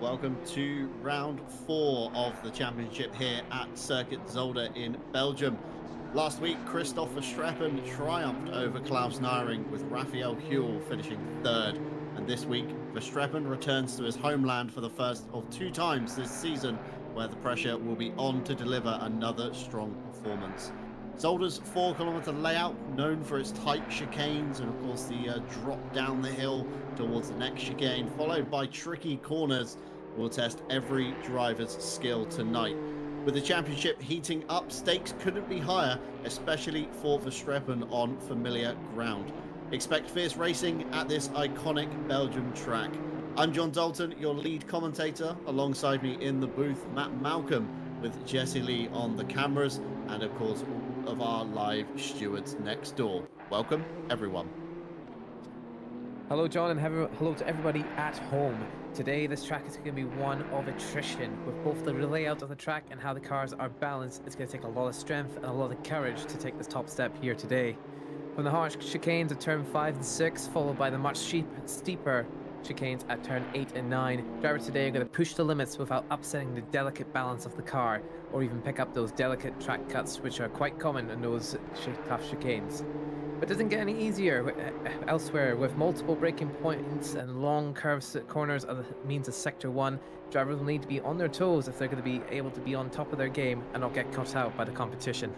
Welcome to round 4 of the championship here at Circuit Zolder in Belgium. Last week, Christoph Verstappen triumphed over Klaus Naring with Raphael Huel finishing third. And this week, Verstappen returns to his homeland for the first of 2 times this season, where the pressure will be on to deliver another strong performance. Zolder's 4-kilometer layout, known for its tight chicanes and of course the drop down the hill towards the next chicane, followed by tricky corners, will test every driver's skill tonight. With the championship heating up, stakes couldn't be higher, especially for Verstappen on familiar ground. Expect fierce racing at this iconic Belgium track. I'm John Dalton, your lead commentator. Alongside me in the booth, Matt Malcolm, with Jesse Lee on the cameras, and of course all of our live stewards next door. Welcome, everyone. Hello, John, and hello to everybody at home. Today, this track is going to be one of attrition. With both the layout of the track and how the cars are balanced, it's going to take a lot of strength and a lot of courage to take this top step here today. From the harsh chicanes at turn 5 and 6, followed by the much steeper chicanes at turn 8 and 9, drivers today are going to push the limits without upsetting the delicate balance of the car, or even pick up those delicate track cuts which are quite common in those tough chicanes. But it doesn't get any easier elsewhere. With multiple braking points and long curves corners of the means of sector 1, drivers will need to be on their toes if they're going to be able to be on top of their game and not get cut out by the competition.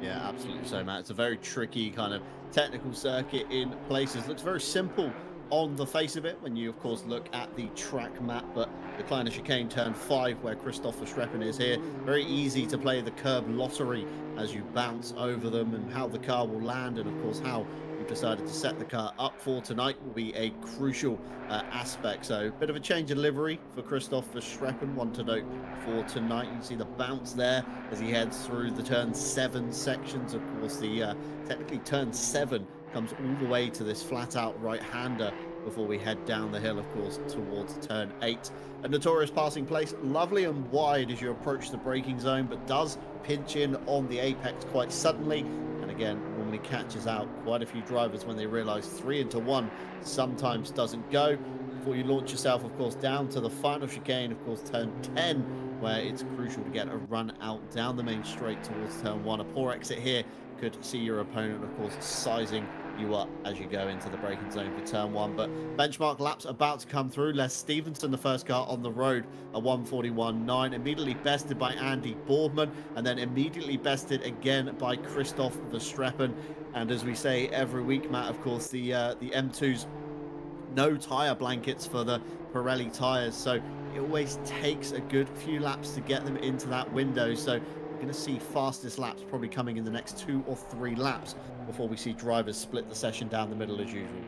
Yeah, absolutely so, Matt. It's a very tricky kind of technical circuit in places. Looks very simple on the face of it when you of course look at the track map, but the Kleiner chicane turn 5 where Christoph Verstappen is here, very easy to play the curb lottery as you bounce over them, and how the car will land and of course how you've decided to set the car up for tonight will be a crucial aspect. So a bit of a change of livery for Christoph Verstappen. One to note for tonight, you can see the bounce there as he heads through the turn 7 sections. Of course the technically turn 7 comes all the way to this flat out right-hander before we head down the hill, of course, towards turn 8. A notorious passing place, lovely and wide as you approach the braking zone, but does pinch in on the apex quite suddenly, and again normally catches out quite a few drivers when they realize 3 into 1 sometimes doesn't go. Before you launch yourself, of course, down to the final chicane, of course, turn 10, where it's crucial to get a run out down the main straight towards turn 1. A poor exit here could see your opponent, of course, sizing you up as you go into the braking zone for turn 1. But benchmark laps about to come through. Les Stevenson, the first car on the road, a 1:41.9, immediately bested by Andy Boardman, and then immediately bested again by Christoph Verstappen. And as we say every week, Matt, of course, the M2's no tire blankets for the Pirelli tires, so it always takes a good few laps to get them into that window. So we're going to see fastest laps probably coming in the next 2 or 3 laps before we see drivers split the session down the middle as usual.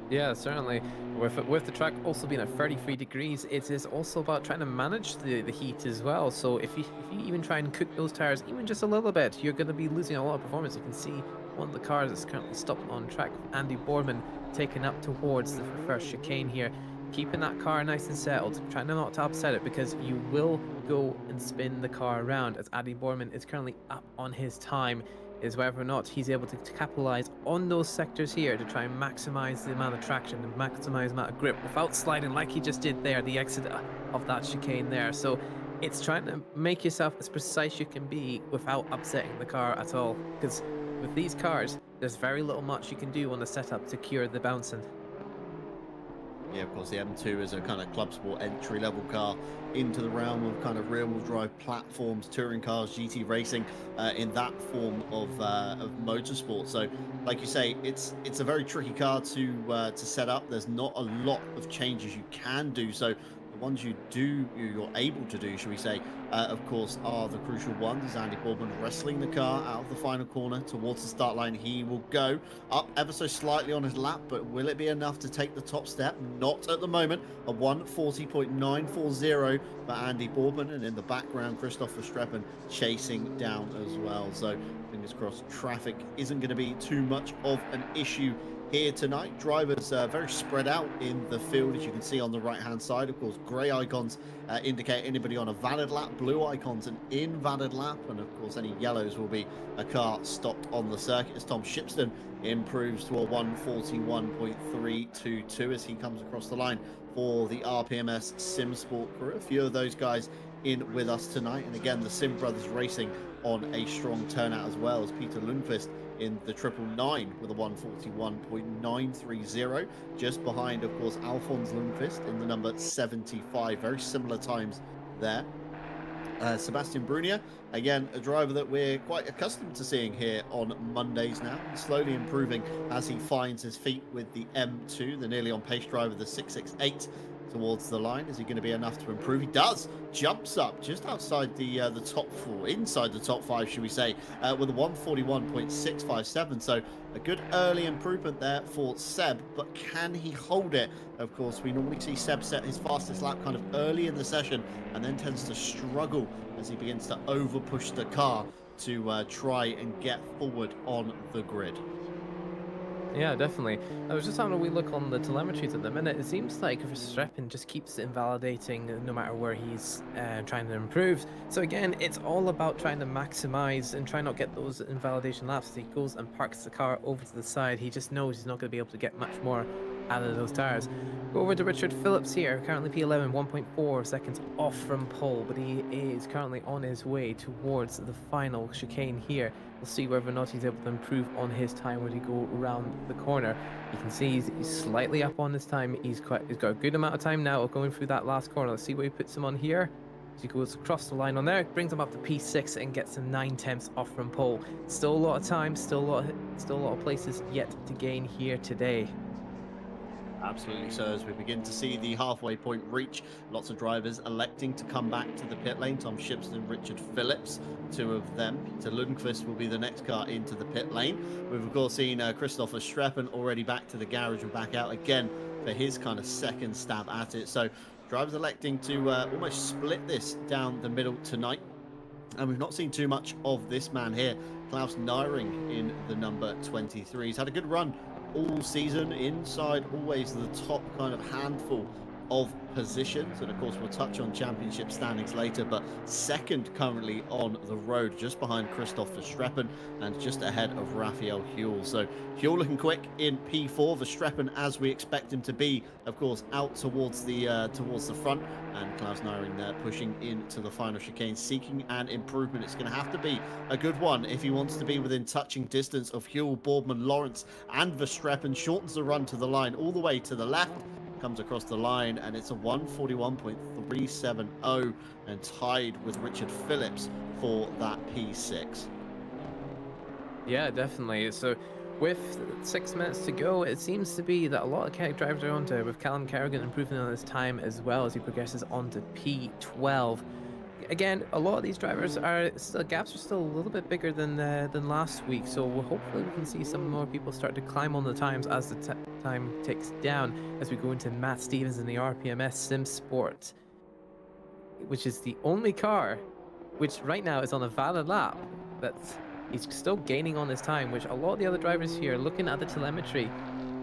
Yeah, certainly. With the track also being at 33 degrees, it is also about trying to manage the heat as well. So if you even try and cook those tires even just a little bit, you're going to be losing a lot of performance. You can see one of the cars that's currently stopped on track, Andy Boardman, taken up towards the first chicane here, keeping that car nice and settled, trying not to upset it, because you will go and spin the car around, as Andy Boardman is currently up on his time, is whether or not he's able to capitalize on those sectors here to try and maximize the amount of traction and maximize the amount of grip without sliding like he just did there, the exit of that chicane there. So it's trying to make yourself as precise you can be without upsetting the car at all, because with these cars there's very little much you can do on the setup to cure the bouncing. Yeah, of course, the M2 is a kind of club sport entry-level car into the realm of kind of rear-wheel drive platforms, touring cars, GT racing, in that form of motorsport. So, like you say, it's a very tricky car to set up. There's not a lot of changes you can do. So the ones you're able to do, should we say, of course, are the crucial ones. Is Andy Boardman wrestling the car out of the final corner towards the start line. He will go up ever so slightly on his lap, but will it be enough to take the top step? Not at the moment. A 1:40.940 for Andy Boardman, and in the background, Christoph Verstappen chasing down as well. So fingers crossed traffic isn't going to be too much of an issue here tonight. Drivers very spread out in the field, as you can see on the right hand side. Of course, grey icons indicate anybody on a valid lap, blue icons an invalid lap, and of course any yellows will be a car stopped on the circuit, as Tom Shipston improves to a 1:41.322 as he comes across the line for the RPMS Sim Sport crew. A few of those guys in with us tonight. And again, the Sim Brothers Racing on a strong turnout as well as Peter Lundqvist in the 999 with a 141.930. Just behind, of course, Alphonse Lundqvist in the number 75. Very similar times there. Sebastian Brunier, again, a driver that we're quite accustomed to seeing here on Mondays now, slowly improving as he finds his feet with the M2, the nearly on pace driver, the 668 towards the line. Is he going to be enough to improve? He does. Jumps up just outside the top four, inside the top five, should we say, with a 141.657. So a good early improvement there for Seb, but can he hold it? Of course, we normally see Seb set his fastest lap kind of early in the session and then tends to struggle as he begins to over push the car to try and get forward on the grid. Yeah, definitely. I was just having a wee look on the telemetries at the minute. It seems like Verstappen just keeps invalidating no matter where he's trying to improve. So again, it's all about trying to maximize and try not get those invalidation laps. As he goes and parks the car over to the side, he just knows he's not going to be able to get much more out of those tires. Go over to Richard Phillips here, currently P11, 1.4 seconds off from pole, but he is currently on his way towards the final chicane here. We'll see whether or not he's able to improve on his time when he go around the corner. You can see he's slightly up on his time. He's got a good amount of time now of going through that last corner. Let's see where he puts him on here. As he goes across the line on there, brings him up to P6 and gets him 9/10 off from pole. Still a lot of time, still a lot of places yet to gain here today. Absolutely. So as we begin to see the halfway point reach, lots of drivers electing to come back to the pit lane. Tom Shipston, Richard Phillips, two of them. Peter Lundqvist will be the next car into the pit lane. We've of course seen Christopher Streppen already back to the garage and back out again for his kind of second stab at it. So drivers electing to almost split this down the middle tonight. And we've not seen too much of this man here, Klaus Nyring in the number 23. He's had a good run all season, inside always the top kind of handful of positions, and of course we'll touch on championship standings later, but second currently on the road, just behind Christopher Streppen and just ahead of Raphael Huell. So Huell looking quick in P4, Verstappen as we expect him to be, of course, out towards the front, and Klaus Nyring there pushing into the final chicane, seeking an improvement. It's going to have to be a good one if he wants to be within touching distance of Huell, Boardman, Lawrence and Verstappen. Shortens the run to the line all the way to the left, comes across the line, and it's a 141.370 and tied with Richard Phillips for that P6. Yeah, definitely. So with 6 minutes to go, it seems to be that a lot of drivers are onto, with Callum Kerrigan improving on his time as well as he progresses onto P12. Again, a lot of these drivers gaps are still a little bit bigger than last week, so hopefully we can see some more people start to climb on the times as the time ticks down as we go into Matt Stevens in the RPMS Sim Sport, which is the only car which right now is on a valid lap. He's still gaining on his time, which a lot of the other drivers here, looking at the telemetry,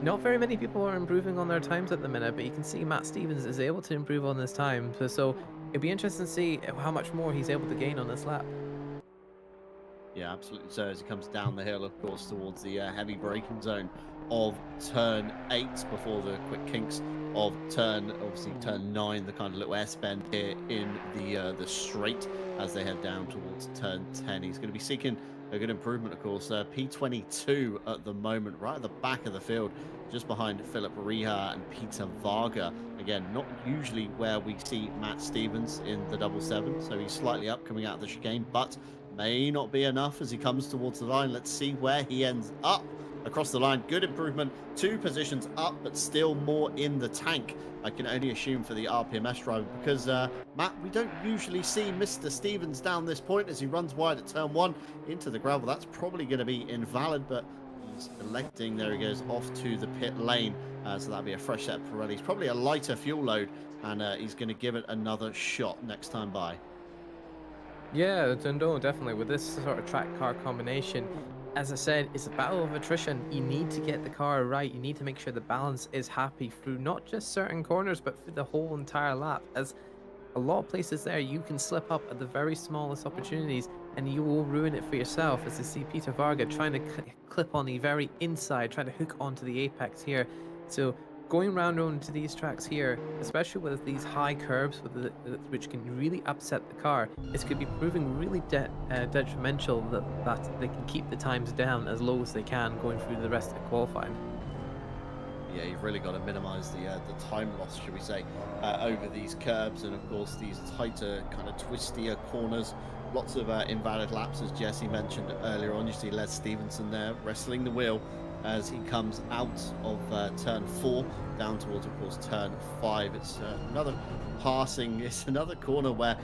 not very many people are improving on their times at the minute, but you can see Matt Stevens is able to improve on his time. So it'd be interesting to see how much more he's able to gain on this lap. Yeah, absolutely. So as he comes down the hill, of course, towards the heavy braking zone of turn 8 before the quick kinks of turn 9, the kind of little S-bend here in the straight as they head down towards turn 10. He's going to be seeking a good improvement, of course. P22 at the moment, right at the back of the field, just behind Philip Rieha and Peter Varga. Again, not usually where we see Matt Stevens in the 777, so he's slightly up coming out of the chicane, but may not be enough as he comes towards the line. Let's see where he ends up. Across the line, good improvement, 2 positions up, but still more in the tank, I can only assume, for the RPMS driver, because Matt, we don't usually see Mr. Stevens down this point as he runs wide at turn 1 into the gravel. That's probably going to be invalid, but he's electing, there he goes, off to the pit lane, so that'll be a fresh set of Pirellis, probably a lighter fuel load, and he's going to give it another shot next time by. Yeah, no, definitely. With this sort of track car combination, as I said, it's a battle of attrition. You need to get the car right. You need to make sure the balance is happy through not just certain corners, but through the whole entire lap. As a lot of places there, you can slip up at the very smallest opportunities and you will ruin it for yourself. As you see Peter Varga trying to clip on the very inside, trying to hook onto the apex here. So going round onto these tracks here, especially with these high curbs, which can really upset the car, it's going to be proving really detrimental that they can keep the times down as low as they can going through the rest of the qualifying. Yeah, you've really got to minimise the time loss, should we say, over these curbs, and of course these tighter, kind of twistier corners. Lots of invalid laps, as Jesse mentioned earlier on. You see Les Stevenson there wrestling the wheel as he comes out of turn 4 down towards, of course, turn 5. It's another passing. It's another corner where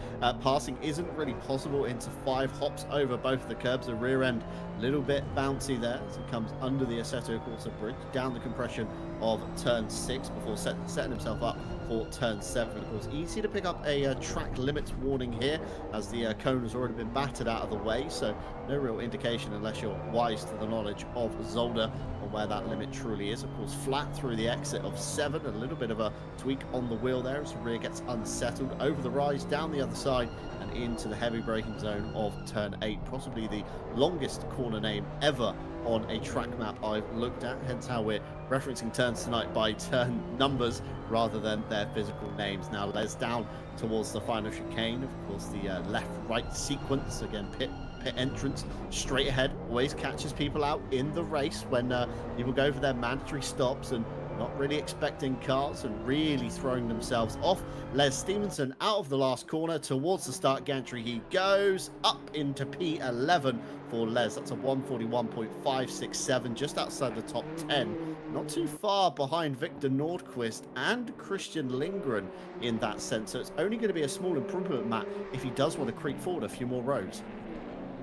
passing isn't really possible into 5 hops over both of the curbs. The rear end a little bit bouncy there as it comes under the Assetto Corsa bridge, down the compression of turn 6 before setting himself up for turn 7. Of course, easy to pick up a track limits warning here as the cone has already been battered out of the way, so no real indication unless you're wise to the knowledge of Zolder on where that limit truly is. Of course, flat through the exit of 7, a little bit of a tweak on the wheel there as the rear gets unsettled, over the rise, down the other side and into the heavy braking zone of turn 8, possibly the longest corner name ever on a track map I've looked at, hence how we're referencing turns tonight by turn numbers rather than their physical names. Now Les down towards the final chicane, of course the left-right sequence, again pit entrance straight ahead always catches people out in the race when people go for their mandatory stops and not really expecting cars and really throwing themselves off. Les Stevenson out of the last corner towards the start gantry. He goes up into P11 for Les. That's a 141.567, just outside the top 10. Not too far behind Victor Nordquist and Christian Lindgren in that sense. So it's only going to be a small improvement, Matt, if he does want to creep forward a few more rows.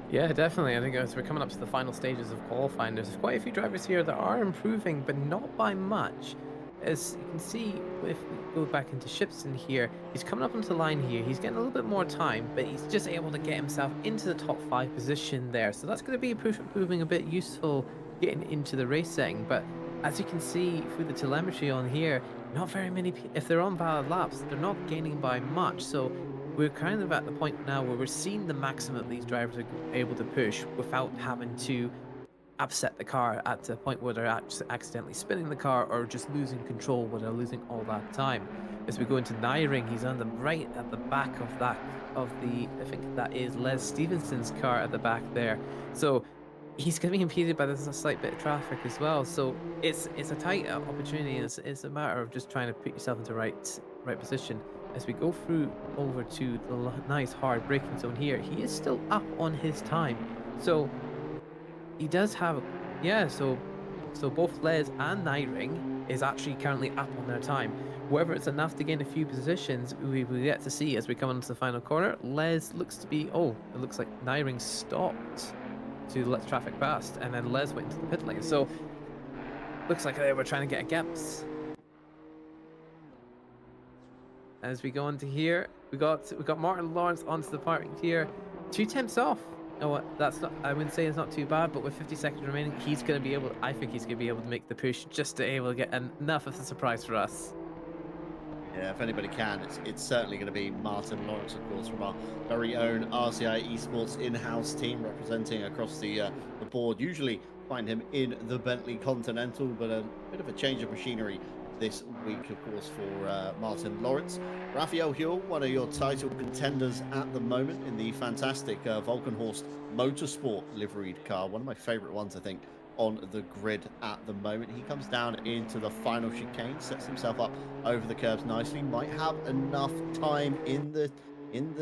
Yeah, definitely. I think as we're coming up to the final stages of qualifying, there's quite a few drivers here that are improving, but not by much. As you can see, if we go back into Shipson here, he's coming up onto the line here. He's getting a little bit more time, but he's just able to get himself into the top 5 position there. So that's going to be proving a bit useful getting into the race setting. But as you can see through the telemetry on here, not very many, if they're on valid laps, they're not gaining by much. So we're kind of at the point now where we're seeing the maximum these drivers are able to push without having to upset the car at the point where they're accidentally spinning the car or just losing control where they're losing all that time. As we go into Nyring, he's on the right at the back of I think that is Les Stevenson's car at the back there. So he's going to be impeded by this slight bit of traffic as well. So it's a tight opportunity. It's a matter of just trying to put yourself into right position. As we go through over to the nice hard braking zone here, he is still up on his time. So he does have, yeah, so both Les and Nyring is actually currently up on their time. Whether it's enough to gain a few positions, we will yet to see as we come onto the final corner. Les looks to be, it looks like Nyring stopped to let traffic past, and then Les went into the pit lane. So looks like they were trying to get gaps. As we go into here, we got Martin Lawrence onto the parking here, 2 tenths off. No, that's not. I wouldn't say it's not too bad, but with 50 seconds remaining, he's going to be able. I think he's going to be able to make the push just to able to get enough of a surprise for us. Yeah, if anybody can, it's certainly going to be Martin Lawrence, of course, from our very own RCI Esports in-house team representing across the board. Usually find him in the Bentley Continental, but a bit of a change of machinery this week, of course, for Martin Lawrence. Raphael Huell, one of your title contenders at the moment in the fantastic Volkenhorst Motorsport liveried car. One of my favorite ones, I think, on the grid at the moment. He comes down into the final chicane, sets himself up over the curbs nicely, might have enough time in the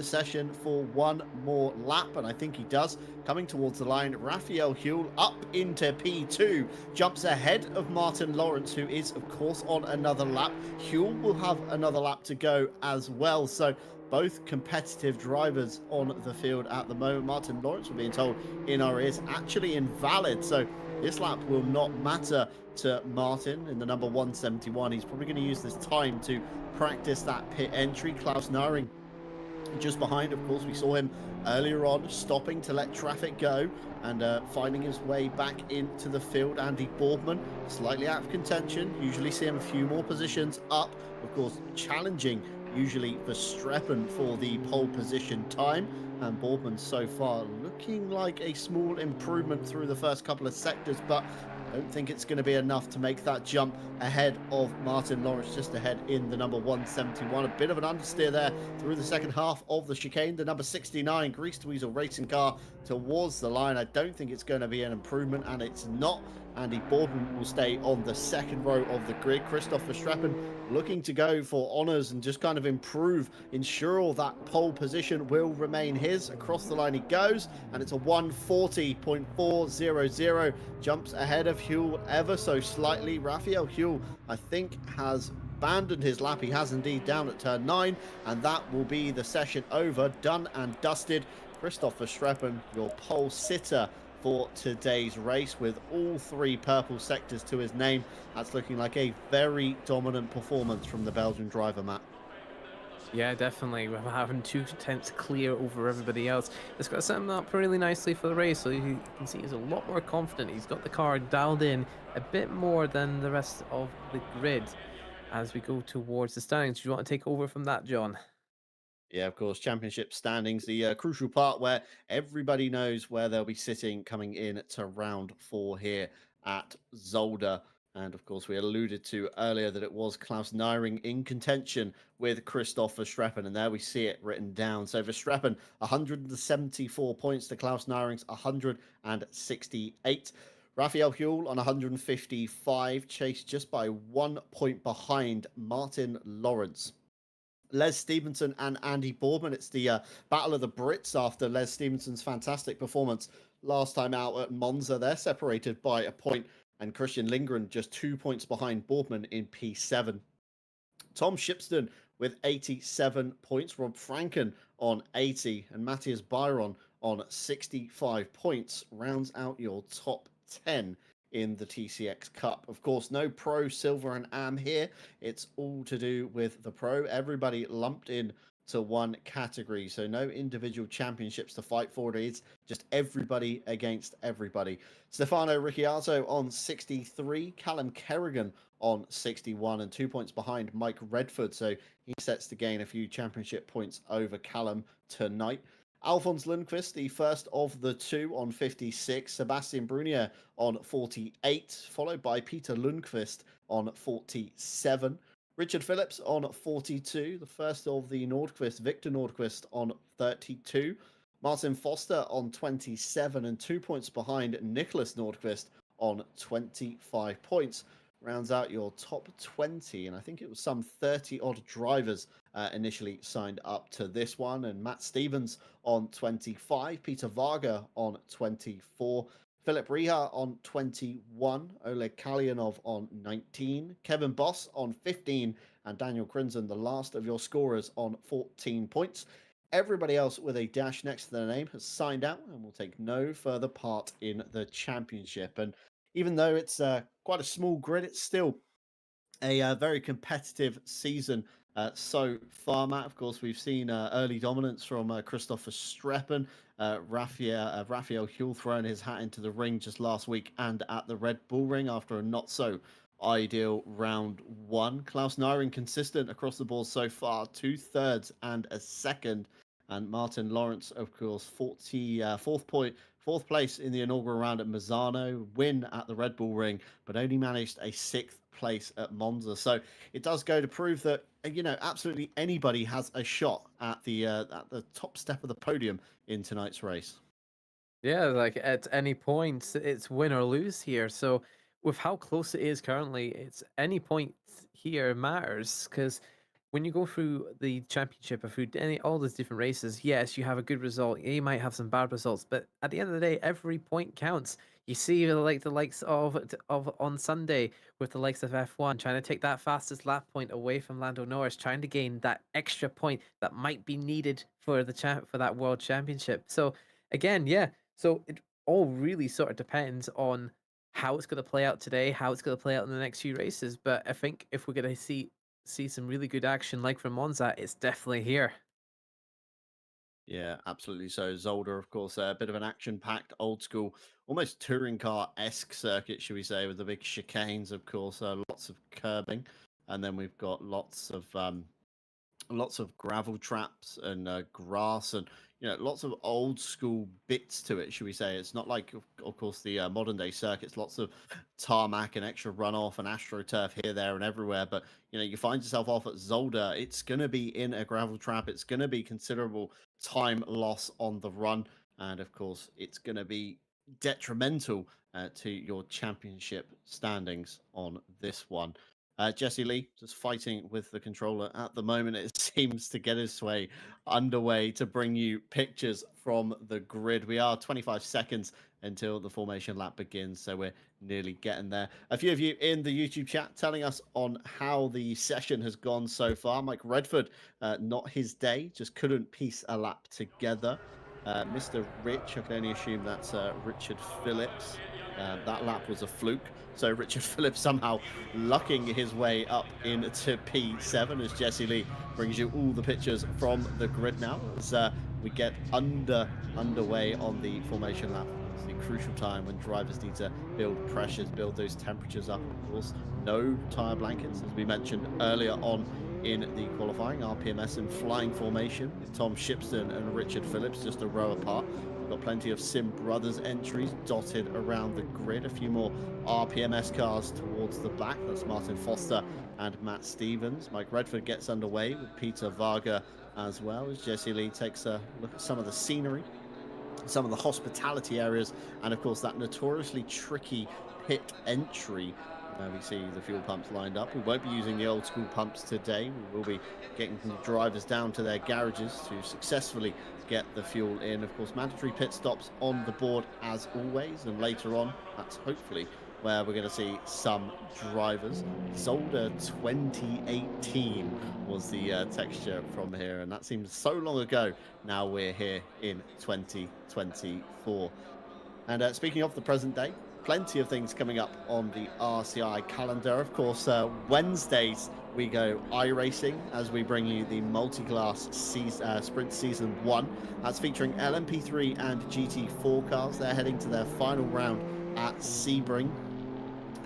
session for one more lap, and I think he does. Coming towards the line, Raphael Huell up into P2, jumps ahead of Martin Lawrence, who is of course on another lap. Huell will have another lap to go as well, so both competitive drivers on the field at the moment. Martin Lawrence, we're being told in our ears, actually invalid, so this lap will not matter to Martin in the number 171. He's probably going to use this time to practice that pit entry. Klaus Nyring just behind, of course. We saw him earlier on stopping to let traffic go and finding his way back into the field. Andy Boardman slightly out of contention. Usually see him a few more positions up, of course, challenging usually Verstappen for the pole position time. And Boardman so far looking like a small improvement through the first couple of sectors, but Don't think it's going to be enough to make that jump ahead of Martin Lawrence, just ahead in the number 171. A bit of an understeer there through the second half of the chicane. The number 69 Greased Weasel racing car towards the line. I don't think it's going to be an improvement, and it's not. Andy Boardman will stay on the second row of the grid. Christoph Verstappen looking to go for honours and just kind of improve, ensure that pole position will remain his. Across the line he goes, and it's a 140.400. Jumps ahead of Huell ever so slightly. Raphael Huell, I think, has abandoned his lap. He has indeed, down at turn 9, and that will be the session over, done and dusted. Christoph Verstappen, your pole sitter for today's race, with all 3 purple sectors to his name. That's looking like a very dominant performance from the Belgian driver, Matt. Yeah, definitely. We're having 2 tenths clear over everybody else. It's got set him up really nicely for the race, so you can see he's a lot more confident. He's got the car dialed in a bit more than the rest of the grid as we go towards the standings. Do you want to take over from that, John? Yeah, of course, championship standings, the crucial part where everybody knows where they'll be sitting coming in to round 4 here at Zolder. And of course, we alluded to earlier that it was Klaus Neiring in contention with Christoph Verstappen. And there we see it written down. So Verstappen, 174 points to Klaus Neiring's 168. Raphael Huell on 155, chased just by 1 point behind Martin Lawrence. Les Stevenson and Andy Boardman. It's the battle of the Brits after Les Stevenson's fantastic performance last time out at Monza. They're separated by a point, and Christian Lindgren just 2 points behind Boardman in P7. Tom Shipston with 87 points, Rob Franken on 80, and Matthias Byron on 65 points rounds out your top 10 in the TCX Cup. Of course, no Pro, Silver, and Am here. It's all to do with the Pro. Everybody lumped in to one category, so no individual championships to fight for. It's just everybody against everybody. Stefano Ricciardo on 63, Callum Kerrigan on 61, and 2 points behind Mike Redford, so he sets to gain a few championship points over Callum tonight. Alphonse Lundqvist, the first of the 2 on 56. Sebastian Brunier on 48, followed by Peter Lundqvist on 47. Richard Phillips on 42, the first of the Nordqvist, Victor Nordqvist on 32. Martin Foster on 27, and 2 points behind Nicholas Nordqvist on 25 points. Rounds out your top 20, and I think it was some 30 odd drivers initially signed up to this one. And Matt Stevens on 25, Peter Varga on 24, Philip Rieha on 21, Oleg Kalyanov on 19, Kevin Boss on 15, and Daniel Crinson, the last of your scorers, on 14 points. Everybody else with a dash next to their name has signed out and will take no further part in the championship. And even though it's quite a small grid, it's still a very competitive season so far, Matt. Of course, we've seen early dominance from Christopher Streppen, Raphael Huell throwing his hat into the ring just last week and at the Red Bull Ring after a not so ideal round 1. Klaus Neiring consistent across the board so far, 2/3 and a second. And Martin Lawrence, of course, 4th place in the inaugural round at Misano, win at the Red Bull Ring, but only managed a 6th place at Monza. So it does go to prove that, absolutely anybody has a shot at the top step of the podium in tonight's race. Yeah, like at any point, it's win or lose here. So with how close it is currently, it's any point here matters because when you go through the championship or through all those different races, yes, you have a good result. You might have some bad results, but at the end of the day, every point counts. You see, the likes of on Sunday with the likes of F1 trying to take that fastest lap point away from Lando Norris, trying to gain that extra point that might be needed for for that world championship. So again, yeah. So it all really sort of depends on how it's going to play out today, how it's going to play out in the next few races. But I think if we're going to see some really good action like from Monza, it's definitely here. Yeah, absolutely. So Zolder, of course, a bit of an action-packed, old school, almost touring car-esque circuit, should we say, with the big chicanes, of course, lots of curbing, and then we've got lots of lots of gravel traps and grass and lots of old school bits to it, should we say. It's not like of course the modern day circuits, lots of tarmac and extra runoff and astroturf here, there and everywhere. But you find yourself off at Zolder, it's going to be in a gravel trap, it's going to be considerable time loss on the run, and of course it's going to be detrimental to your championship standings on this one. Jesse Lee just fighting with the controller at the moment. It seems to get his way underway to bring you pictures from the grid. We are 25 seconds until the formation lap begins, so we're nearly getting there. A few of you in the YouTube chat telling us on how the session has gone so far. Mike Redford, not his day, just couldn't piece a lap together. Mr. Rich, I can only assume that's Richard Phillips. That lap was a fluke. So Richard Phillips somehow lucking his way up into P7 as Jesse Lee brings you all the pictures from the grid now as we get underway on the formation lap. It's the crucial time when drivers need to build pressures, build those temperatures up. Of course, no tyre blankets, as we mentioned earlier on in the qualifying. RPMS in flying formation with Tom Shipston and Richard Phillips just a row apart. Got plenty of Sim Brothers entries dotted around the grid. A few more RPMS cars towards the back. That's Martin Foster and Matt Stevens. Mike Redford gets underway with Peter Varga as well as Jesse Lee takes a look at some of the scenery, some of the hospitality areas, and of course that notoriously tricky pit entry. We see the fuel pumps lined up. We won't be using the old school pumps today. We will be getting the drivers down to their garages to successfully get the fuel in. Of course, mandatory pit stops on the board as always, and later on, that's hopefully where we're going to see some drivers. Zolder 2018 was the texture from here, and that seems so long ago. Now we're here in 2024. And speaking of the present day, plenty of things coming up on the RCI calendar. Of course, Wednesdays we go iRacing as we bring you the multi-class sprint season 1. That's featuring LMP3 and GT4 cars. They're heading to their final round at Sebring.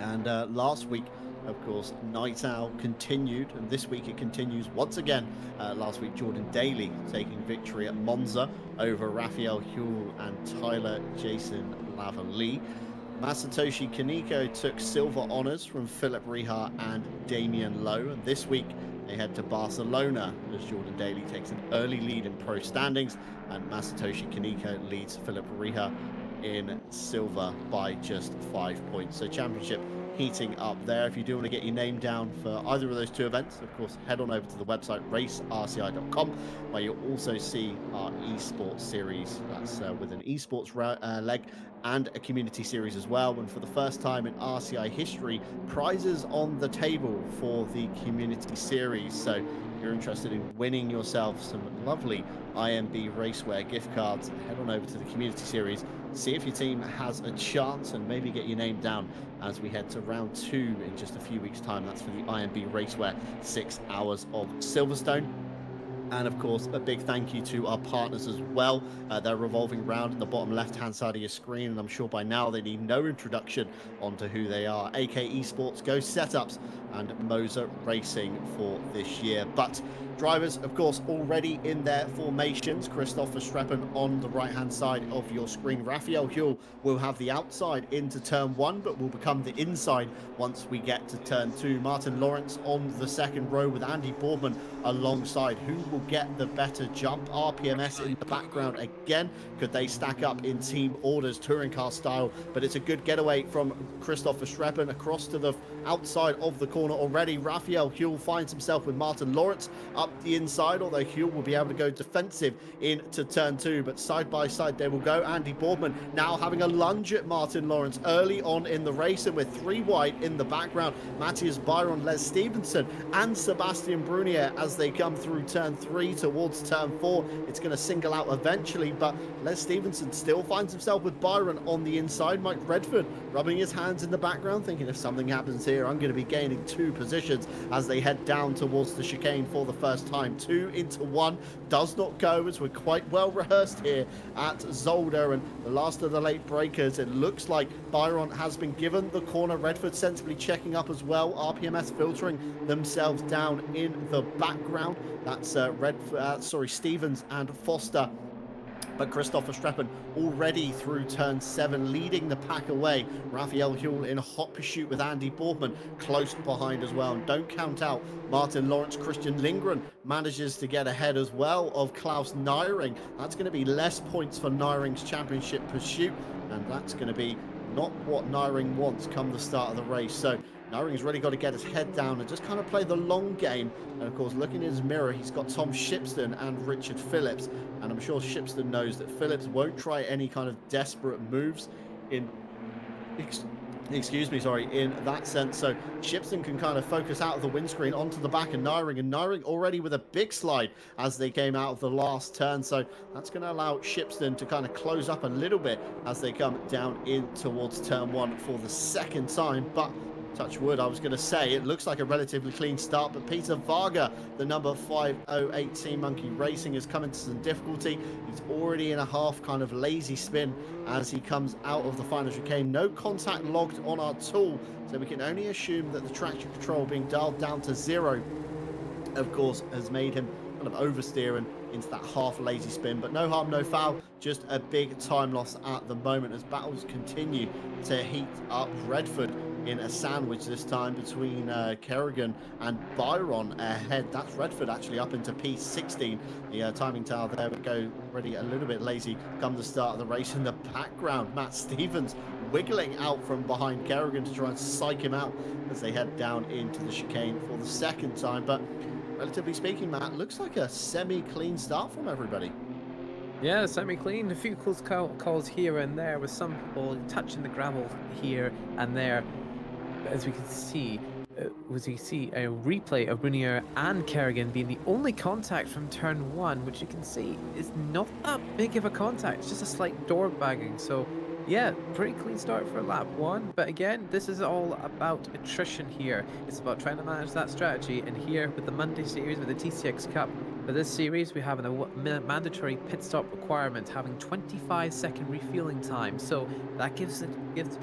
And last week, of course, Night Owl continued, and this week it continues once again. Last week, Jordan Daly taking victory at Monza over Raphael Huell and Tyler Jason Lavallee. Masatoshi Kaneko took silver honours from Philip Rihar and Damian Lowe. And this week they head to Barcelona as Jordan Daly takes an early lead in pro standings, and Masatoshi Kaneko leads Philip Rihar in silver by just 5 points. So championship heating up there. If you do want to get your name down for either of those two events, of course, head on over to the website racerci.com, where you'll also see our esports series. That's with an esports leg and a community series as well. And for the first time in RCI history, prizes on the table for the community series. So if you're interested in winning yourself some lovely IMB Racewear gift cards, head on over to the community series, see if your team has a chance, and maybe get your name down as we head to round 2 in just a few weeks' time. That's for the IMB Racewear 6 Hours of Silverstone. And of course, a big thank you to our partners as well. They're revolving round at the bottom left-hand side of your screen, and I'm sure by now they need no introduction onto who they are. AK Esports, Ghost Setups, and Moser Racing for this year. But drivers, of course, already in their formations. Christopher Streppen on the right-hand side of your screen. Raphael Huell will have the outside into turn 1, but will become the inside once we get to turn 2. Martin Lawrence on the second row with Andy Boardman alongside. Who will get the better jump? RPMS in the background again. Could they stack up in team orders, touring car style? But it's a good getaway from Christopher Streppen across to the outside of the corner already. Raphael Huell finds himself with Martin Lawrence up the inside, although Huell will be able to go defensive into turn 2, but side by side they will go. Andy Boardman now having a lunge at Martin Lawrence early on in the race, and with 3 wide in the background, Matthias Byron, Les Stevenson and Sebastian Brunier as they come through turn 3 towards turn 4. It's going to single out eventually, but Les Stevenson still finds himself with Byron on the inside. Mike Redford rubbing his hands in the background, thinking if something happens here, I'm going to be gaining 2 positions as they head down towards the chicane for the first first time. 2 into 1 does not go, as we're quite well rehearsed here at Zolder, and the last of the late breakers. It looks like Byron has been given the corner. Redford sensibly checking up as well. RPMS filtering themselves down in the background. That's Stevens and Foster. But Christopher Streppen already through turn 7, leading the pack away. Raphael Huell in hot pursuit with Andy Boardman close behind as well. And don't count out Martin Lawrence. Christian Lindgren manages to get ahead as well of Klaus Nyring. That's going to be less points for Nyring's championship pursuit, and that's going to be not what Nyring wants come the start of the race. So Nyring's really got to get his head down and just kind of play the long game. And of course, looking in his mirror, he's got Tom Shipston and Richard Phillips. And I'm sure Shipston knows that Phillips won't try any kind of desperate moves in in that sense. So Shipston can kind of focus out of the windscreen onto the back of Nyring, and Nyring already with a big slide as they came out of the last turn. So that's going to allow Shipston to kind of close up a little bit as they come down in towards turn 1 for the second time. But touch wood, I was going to say, it looks like a relatively clean start, but Peter Varga, the number 508 Team Monkey Racing, has come into some difficulty. He's already in a half kind of lazy spin as he comes out of the final chicane. No contact logged on our tool, so we can only assume that the traction control being dialed down to 0, of course, has made him kind of oversteer and into that half lazy spin. But no harm, no foul, just a big time loss at the moment as battles continue to heat up. Redford in a sandwich this time between Kerrigan and Byron ahead. That's Redford actually up into P16. The timing tower there would go already a little bit lazy come the start of the race. In the background, Matt Stevens wiggling out from behind Kerrigan to try and psych him out as they head down into the chicane for the second time. But relatively speaking, Matt, looks like a semi-clean start from everybody. Yeah, semi-clean. A few close calls here and there, with some people touching the gravel here and there. As we can see, a replay of Brunier and Kerrigan being the only contact from turn 1, which you can see is not that big of a contact. It's just a slight door bagging. So yeah, pretty clean start for lap 1. But again, this is all about attrition here. It's about trying to manage that strategy. And here with the Monday series, with the TCX Cup, for this series, we have a mandatory pit stop requirement, having 25-second refueling time. So that gives the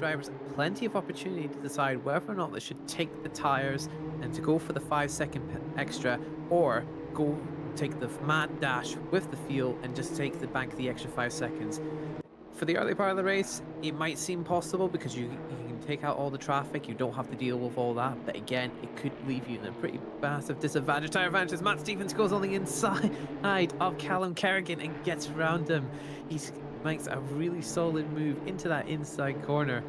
drivers plenty of opportunity to decide whether or not they should take the tires and to go for the 5-second extra, or go take the mad dash with the fuel and just take the extra 5 seconds. For the early part of the race, it might seem possible because you can take out all the traffic, you don't have to deal with all that, but again, it could leave you in a pretty massive disadvantage. Tire advantage as Matt Stevens goes on the inside of Callum Kerrigan and gets around him. He makes a really solid move into that inside corner.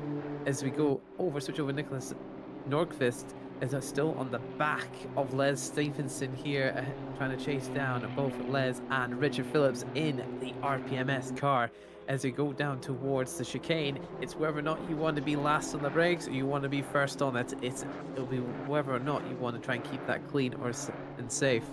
As we switch over, Nicholas Nordqvist is still on the back of Les Stevenson here, trying to chase down both Les and Richard Phillips in the RPMS car. As we go down towards the chicane, it's whether or not you want to be last on the brakes or you want to be first on it. It'll be whether or not you want to try and keep that clean and safe.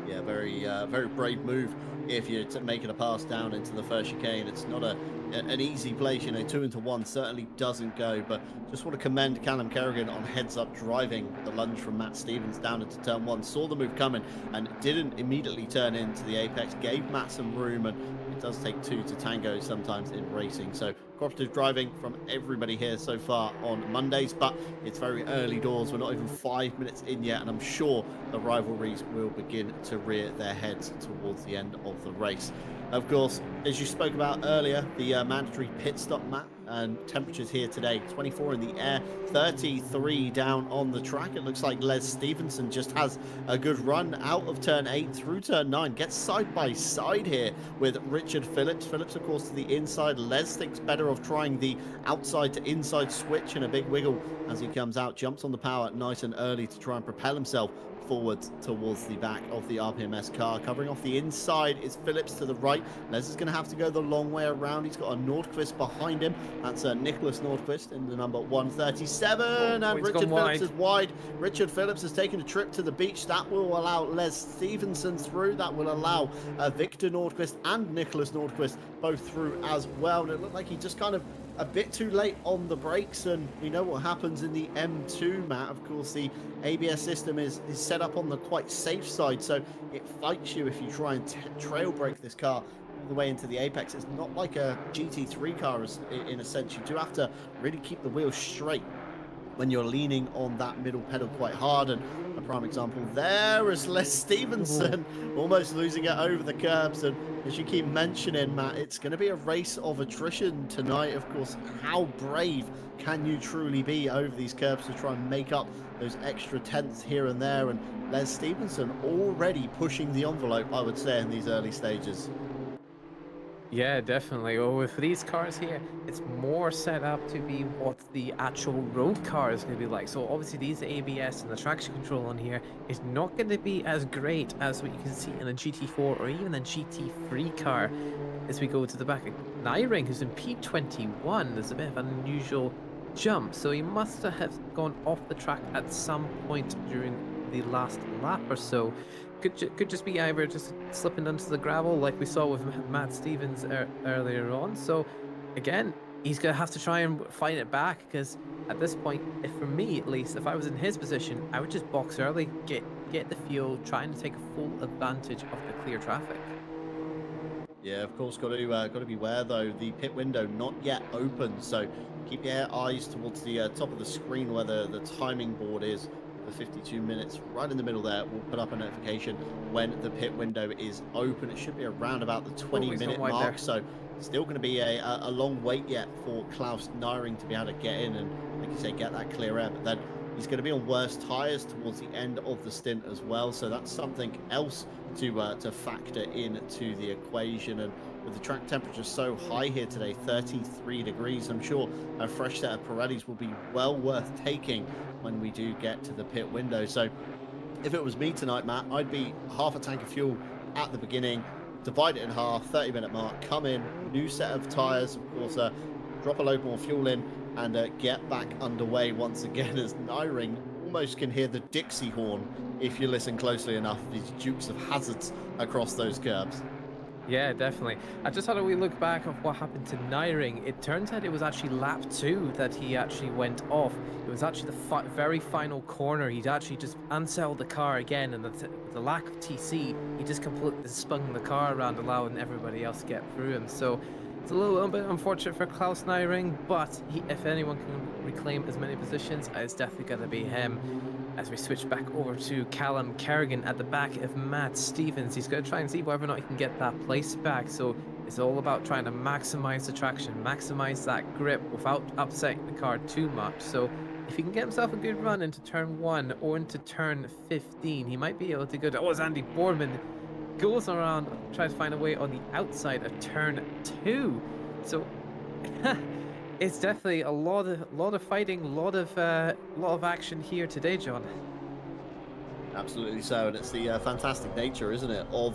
Yeah, very brave move if you're making a pass down into the first chicane. It's not an easy place, 2 into 1 certainly doesn't go. But just want to commend Callum Kerrigan on heads up driving the lunge from Matt Stevens down into turn 1, saw the move coming and didn't immediately turn into the apex, gave Matt some room, and it does take 2 to tango sometimes in racing. So cooperative driving from everybody here so far on Mondays, but it's very early doors. We're not even 5 minutes in yet, and I'm sure the rivalries will begin to rear their heads towards the end of the race. Of course, as you spoke about earlier, the mandatory pit stop map and temperatures here today, 24 in the air, 33 down on the track. It looks like Les Stevenson just has a good run out of turn 8 through turn 9, gets side by side here with Richard Phillips. Phillips, of course, to the inside. Les thinks better of trying the outside to inside switch and a big wiggle as he comes out, jumps on the power nice and early to try and propel himself forwards towards the back of the RPMS car. Covering off the inside is Phillips to the right. Les is going to have to go the long way around. He's got a Nordqvist behind him. That's Nicholas Nordqvist in the number 137. And Richard Phillips is wide. Richard Phillips has taken a trip to the beach. That will allow Les Stevenson through. That will allow Victor Nordqvist and Nicholas Nordqvist both through as well. And it looked like he just kind of a bit too late on the brakes, and we know what happens in the M2, Matt. Of course, the ABS system is set up on the quite safe side, so it fights you if you try and trail brake this car all the way into the apex. It's not like a GT3 car in a sense. You do have to really keep the wheels straight when you're leaning on that middle pedal quite hard. And a prime example there is Les Stevenson almost losing it over the curbs. And as you keep mentioning, Matt, it's going to be a race of attrition tonight. Of course, how brave can you truly be over these curbs to try and make up those extra tenths here and there? And Les Stevenson already pushing the envelope, I would say, in these early stages. Yeah, definitely. Well, with these cars here, it's more set up to be what the actual road car is going to be like. So obviously these ABS and the traction control on here is not going to be as great as what you can see in a GT4 or even a GT3 car. As we go to the back of Nyring, who's in P21, there's a bit of an unusual jump. So he must have gone off the track at some point during the last lap or so. Could just be either just slipping onto the gravel like we saw with Matt Stevens earlier on. So again, he's gonna have to try and fight it back, because at this point, if for me at least, if I was in his position, I would just box early, get the fuel, trying to take a full advantage of the clear traffic. Yeah, of course, got to beware though. The pit window not yet open, so keep your eyes towards the top of the screen where the timing board is. The 52 minutes right in the middle there will put up a notification when the pit window is open. It should be around about the 20-minute mark, there. So still going to be a long wait yet for Klaus Nyring to be able to get in and, like you say, get that clear air. But then he's going to be on worse tires towards the end of the stint as well, so that's something else to factor into the equation. And with the track temperature so high here today, 33 degrees, I'm sure a fresh set of Pirellis will be well worth taking when we do get to the pit window. So if it was me tonight, Matt, I'd be half a tank of fuel at the beginning, divide it in half, 30-minute mark, come in, new set of tires, of course, drop a load more fuel in, and get back underway once again, as Nyring almost can hear the Dixie horn if you listen closely enough, these Dukes of Hazzards across those curbs. Yeah, definitely. I just had a wee look back of what happened to Nyring. It turns out it was actually lap 2 that he actually went off. It was actually the very final corner. He'd actually just unselled the car again, and the lack of TC, he just completely spun the car around, allowing everybody else to get through him. So it's a little bit unfortunate for Klaus Nyring, but if anyone can reclaim as many positions, it's definitely going to be him. As we switch back over to Callum Kerrigan at the back of Matt Stevens, he's going to try and see whether or not he can get that place back. So it's all about trying to maximize the traction, maximize that grip without upsetting the car too much. So if he can get himself a good run into turn 1 or into turn 15, he might be able to go to... Oh, it's Andy Boardman goes around, tries to find a way on the outside of turn 2. So it's definitely a lot of fighting, a lot of action here today, John. Absolutely so, and it's the fantastic nature, isn't it, of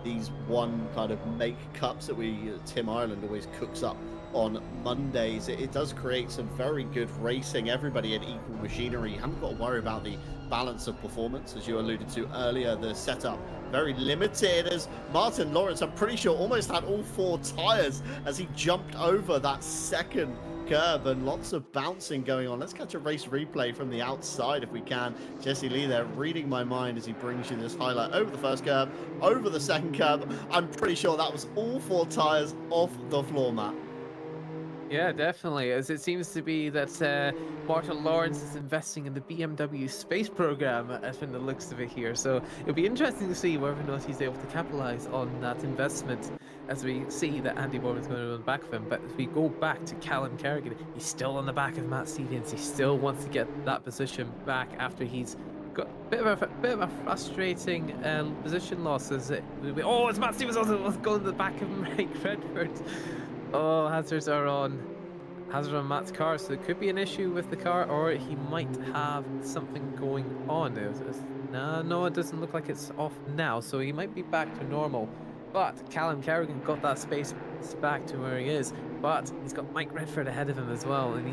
these one kind of make cups that Tim Ireland always cooks up on Mondays. It does create some very good racing. Everybody in equal machinery. You haven't got to worry about the balance of performance, as you alluded to earlier. The setup very limited, as Martin Lawrence, I'm pretty sure, almost had all 4 tires as he jumped over that second curb, and lots of bouncing going on. Let's catch a race replay from the outside if we can. Jesse Lee there reading my mind as he brings you this highlight over the first curb, over the second curb. I'm pretty sure that was all 4 tires off the floor mat. Yeah, definitely, as it seems to be that Martin Lawrence is investing in the BMW space program, from the looks of it here. So it'll be interesting to see whether or not he's able to capitalize on that investment, as we see that Andy Boardman's going to run back of him. But as we go back to Callum Kerrigan, he's still on the back of Matt Stevens. He still wants to get that position back after he's got a bit of a frustrating position loss. Oh, it's Matt Stevens also going to the back of Mike Redford. Oh, hazards are on. Hazard on Matt's car, so it could be an issue with the car, or he might have something going on. No, it doesn't look like it's off now, so he might be back to normal. But Callum Kerrigan got that space back to where he is, but he's got Mike Redford ahead of him as well, and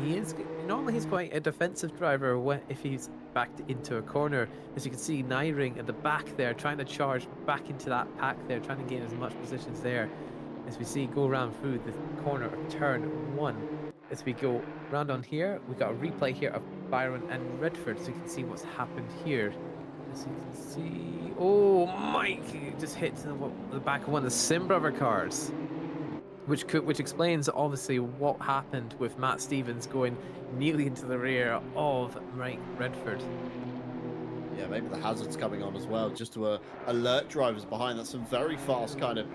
normally he's quite a defensive driver if he's backed into a corner. As you can see, Nyring at the back there, trying to charge back into that pack there, trying to gain as much positions there. As we see go around through the corner of turn 1. as we go round on here, we got a replay here of Byron and Redford, so you can see what's happened here. As you can see, oh, Mike just hit the back of one of the Sim Brother cars, which explains obviously what happened with Matt Stevens going nearly into the rear of Mike Redford. Yeah, maybe the hazard's coming on as well, just to alert drivers behind. That's some very fast kind of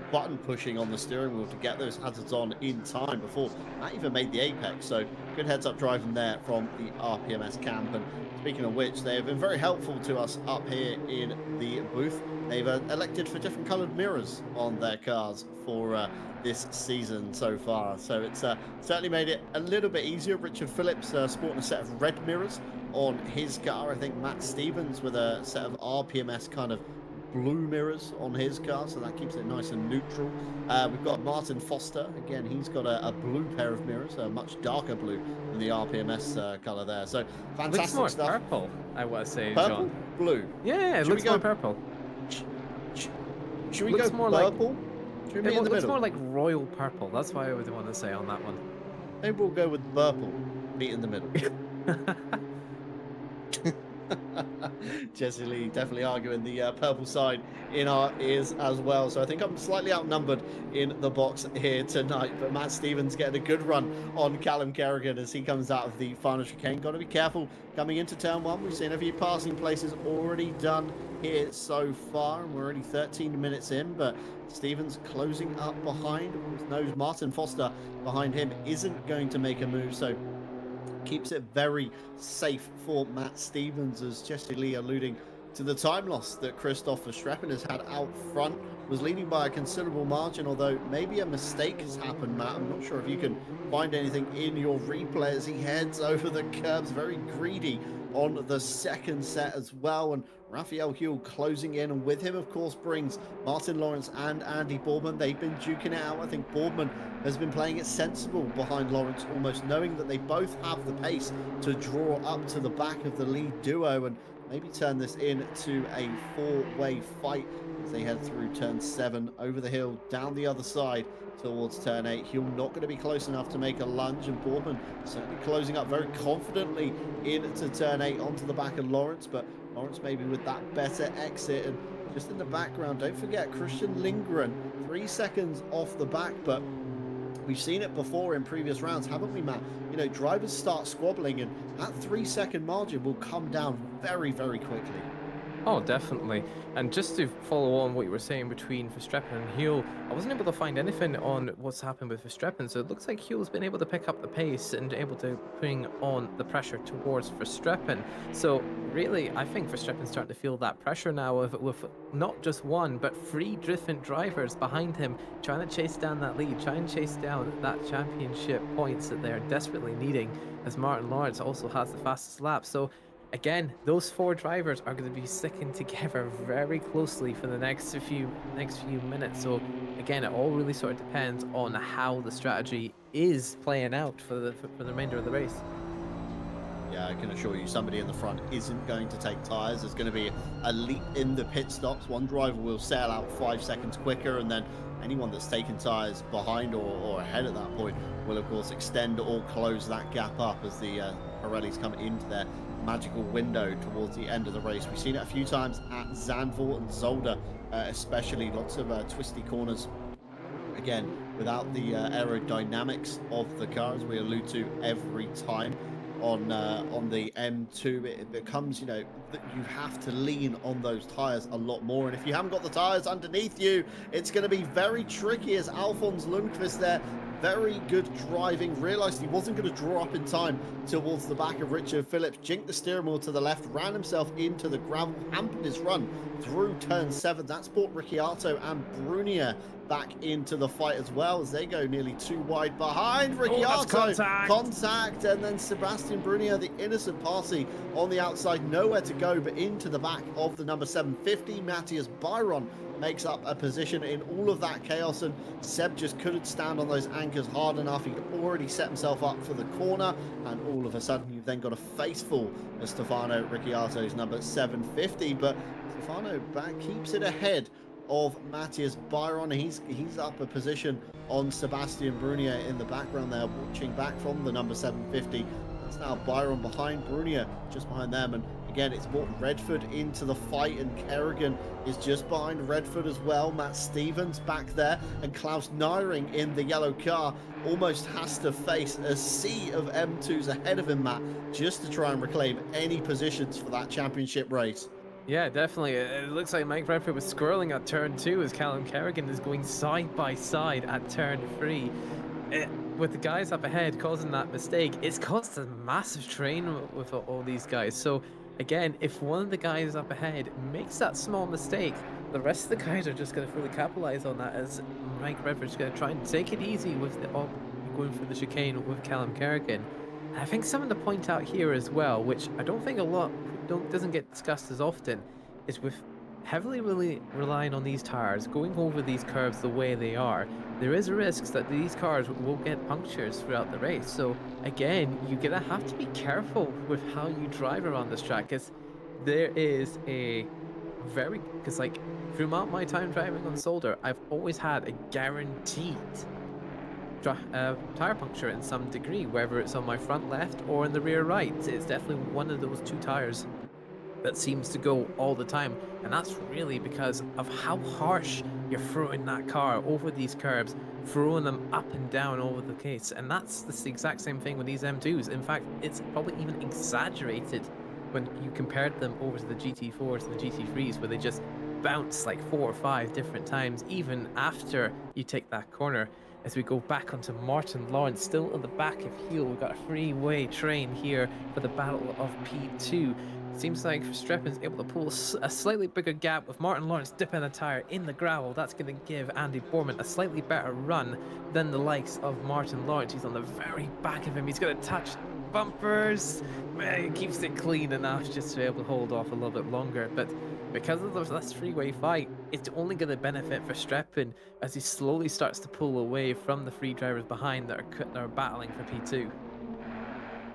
button pushing on the steering wheel to get those hazards on in time before that even made the apex. So good heads up driving there from the RPMS camp. And speaking of which, they have been very helpful to us up here in the booth. They've elected for different colored mirrors on their cars for this season so far. So it's certainly made it a little bit easier. Richard Phillips sporting a set of red mirrors on his car. I think Matt Stevens with a set of RPMS kind of blue mirrors on his car, so that keeps it nice and neutral. We've got Martin Foster. Again, he's got a blue pair of mirrors, a much darker blue than the RPMS color there. So fantastic looks more stuff. Purple, I want to say, Purple? John. Blue? Yeah, it looks more purple. Should we looks go more purple? Like, Should we meet in the looks middle? more like royal purple. That's what I would want to say on that one. Maybe we'll go with purple. Meet in the middle. Jesse Lee definitely arguing the purple side in our ears as well. So I think I'm slightly outnumbered in the box here tonight. But Matt Stevens getting a good run on Callum Kerrigan as he comes out of the final chicane. Got to be careful coming into turn one. We've seen a few passing places already done here so far, and we're already 13 minutes in. But Stevens closing up behind. Knows Martin Foster behind him isn't going to make a move. So keeps it very safe for Matt Stevens, as Jesse Lee alluding to the time loss that Christoph Verstappen has had out front. Was leading by a considerable margin, although maybe a mistake has happened, Matt. I'm not sure if you can find anything in your replay as he heads over the curbs, very greedy on the second set as well. And Raphael Huell closing in, and with him, of course, brings Martin Lawrence and Andy Boardman. They've been duking it out. I think Boardman has been playing it sensible behind Lawrence, almost knowing that they both have the pace to draw up to the back of the lead duo and maybe turn this into a four-way fight as they head through turn 7, over the hill, down the other side towards turn 8. Huell not going to be close enough to make a lunge, and Boardman certainly closing up very confidently into turn 8 onto the back of Lawrence, but Lawrence maybe with that better exit. And just in the background, don't forget Christian Lindgren, 3 seconds off the back, but we've seen it before in previous rounds, haven't we, Matt? You know, drivers start squabbling, and that 3-second margin will come down very, very quickly. Oh, definitely. And just to follow on what you were saying between Verstappen and Huell, I wasn't able to find anything on what's happened with Verstappen, so it looks like Huell's been able to pick up the pace and able to bring on the pressure towards Verstappen. So really, I think Verstappen's starting to feel that pressure now with not just one, but 3 different drivers behind him trying to chase down that lead, trying to chase down that championship points that they're desperately needing, as Martin Lawrence also has the fastest lap. So again, those 4 drivers are going to be sticking together very closely for the next few minutes. So again, it all really sort of depends on how the strategy is playing out for the remainder of the race. Yeah, I can assure you somebody in the front isn't going to take tyres. There's going to be a leap in the pit stops. One driver will sail out 5 seconds quicker, and then anyone that's taken tyres behind or ahead at that point will, of course, extend or close that gap up as the Pirellis come into their magical window towards the end of the race. We've seen it a few times at Zandvoort and Zolder, especially lots of twisty corners. Again, without the aerodynamics of the car, as we allude to every time on the M2, it becomes, you know, that you have to lean on those tires a lot more, and if you haven't got the tires underneath you, it's going to be very tricky. As Alphonse Lundqvist there, very good driving, realized he wasn't going to draw up in time towards the back of Richard Phillips, jinked the steering wheel to the left, ran himself into the gravel, hampered his run through turn 7. That's brought Ricciardo and Brunier back into the fight as well, as they go nearly 2 wide behind Ricciardo. Contact, and then Sebastian Brunier, the innocent party on the outside, nowhere to go but into the back of the number 750. Matthias Byron makes up a position in all of that chaos, and Seb just couldn't stand on those anchors hard enough. He'd already set himself up for the corner, and all of a sudden you've then got a face full of Stefano Ricciardo's number 750, but Stefano back keeps it ahead of Matthias Byron. He's up a position on Sebastian Brunier in the background there, watching back from the number 750. That's now Byron behind Brunier, just behind them. And again, it's brought Redford into the fight, and Kerrigan is just behind Redford as well. Matt Stevens back there, and Klaus Nyring in the yellow car almost has to face a sea of M2s ahead of him, Matt, just to try and reclaim any positions for that championship race. Yeah, definitely. It looks like Mike Redford was squirreling at turn 2 as Callum Kerrigan is going side by side at turn 3. With the guys up ahead causing that mistake, it's caused a massive strain with all these guys. So again, if one of the guys up ahead makes that small mistake, the rest of the guys are just going to fully capitalize on that, as Mike Redford's going to try and take it easy with going for the chicane with Callum Kerrigan. And I think something to point out here as well, which I don't think doesn't get discussed as often, is with heavily relying on these tires, going over these curves the way they are, there is a risk that these cars will get punctures throughout the race. So again, you're gonna have to be careful with how you drive around this track, because there is like throughout my time driving on Zolder, I've always had a guaranteed tire puncture in some degree, whether it's on my front left or in the rear right. It's definitely one of those two tires that seems to go all the time, and that's really because of how harsh you're throwing that car over these curbs, throwing them up and down over the case. And that's the exact same thing with these M2s. In fact, it's probably even exaggerated when you compared them over to the GT4s and the GT3s, where they just bounce like 4 or 5 different times even after you take that corner. As we go back onto Martin Lawrence, still in the back of Heel, we've got a three-way train here for the battle of P2. Seems like Verstappen's able to pull a slightly bigger gap with Martin Lawrence dipping a tire in the gravel. That's going to give Andy Borman a slightly better run than the likes of Martin Lawrence. He's on the very back of him. He's going to touch bumpers. He keeps it clean enough just to be able to hold off a little bit longer. But because of this three-way fight, it's only going to benefit Verstappen as he slowly starts to pull away from the 3 drivers behind that are battling for P2.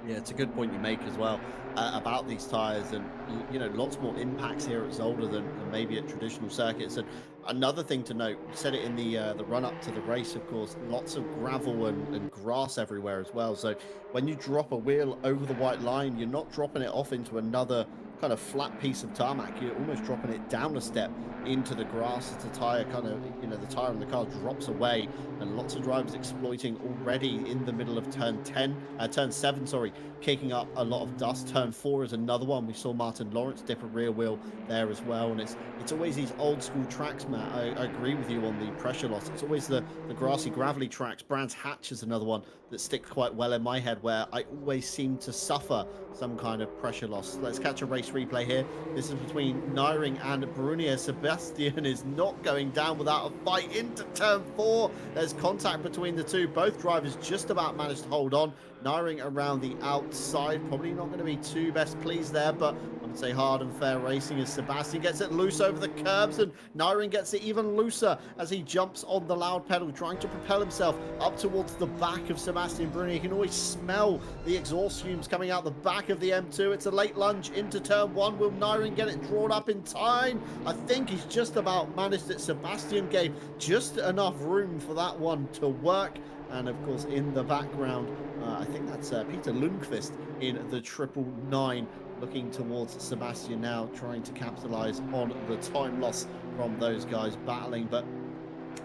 Yeah, it's a good point you make as well about these tyres, and you know, lots more impacts here at Zolder than maybe at traditional circuits. And another thing to note, we said it in the run up to the race, of course, lots of gravel and grass everywhere as well. So when you drop a wheel over the white line, you're not dropping it off into another kind of flat piece of tarmac. You're almost dropping it down a step into the grass as the tire kind of, you know, the tire on the car drops away, and lots of drivers exploiting already in the middle of turn 7, sorry, kicking up a lot of dust. Turn 4 is another one. We saw Martin Lawrence dip a rear wheel there as well, and it's always these old school tracks, Matt. I agree with you on the pressure loss. It's always the grassy, gravelly tracks. Brands Hatch is another one that sticks quite well in my head, where I always seem to suffer some kind of pressure loss. Let's catch a race replay here. This is between Nyring and Brunier. Sebastian is not going down without a fight into turn 4. There's contact between the two. Both drivers just about managed to hold on. Nyring around the outside, probably not going to be too best pleased there, but I would say hard and fair racing as Sebastian gets it loose over the curbs, and Nyring gets it even looser as he jumps on the loud pedal, trying to propel himself up towards the back of Sebastian Brunier. You can always smell the exhaust fumes coming out the back of the M2. It's a late lunge into turn 1. Will Nyring get it drawn up in time? I think he's just about managed it. Sebastian gave just enough room for that one to work. And of course, in the background, I think that's Peter Lundqvist in the 999, looking towards Sebastian now, trying to capitalize on the time loss from those guys battling. But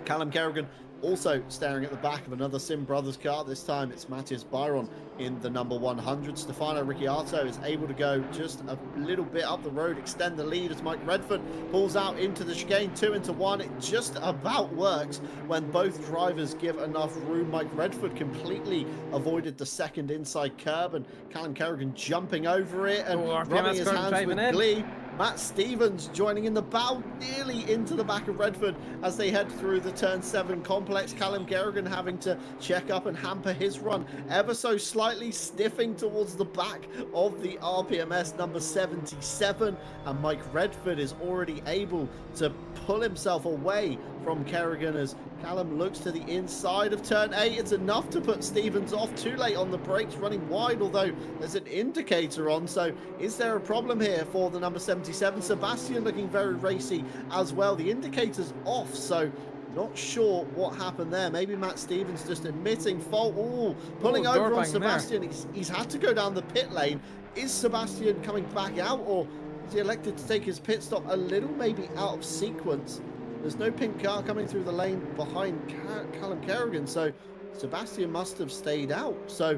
Callum Kerrigan also staring at the back of another Sim Brothers car. This time it's Matthias Byron in the number 100. Stefano Ricciardo is able to go just a little bit up the road, extend the lead as Mike Redford pulls out into the chicane, 2 into 1. It just about works when both drivers give enough room. Mike Redford completely avoided the second inside curb, and Callum Kerrigan jumping over it and rubbing his hands with glee. Matt Stevens joining in the battle, nearly into the back of Redford as they head through the turn 7 complex. Callum Kerrigan having to check up and hamper his run ever so slightly, sniffing towards the back of the RPMS number 77, and Mike Redford is already able to pull himself away from Kerrigan as Callum looks to the inside of turn 8. It's enough to put Stevens off. Too late on the brakes, running wide, although there's an indicator on. So is there a problem here for the number 77? Sebastian looking very racy as well. The indicator's off, so not sure what happened there. Maybe Matt Stevens just admitting fault. Ooh, pulling over on Sebastian. He's had to go down the pit lane. Is Sebastian coming back out, or is he elected to take his pit stop a little maybe out of sequence? There's no pink car coming through the lane behind Callum Kerrigan, so Sebastian must have stayed out. So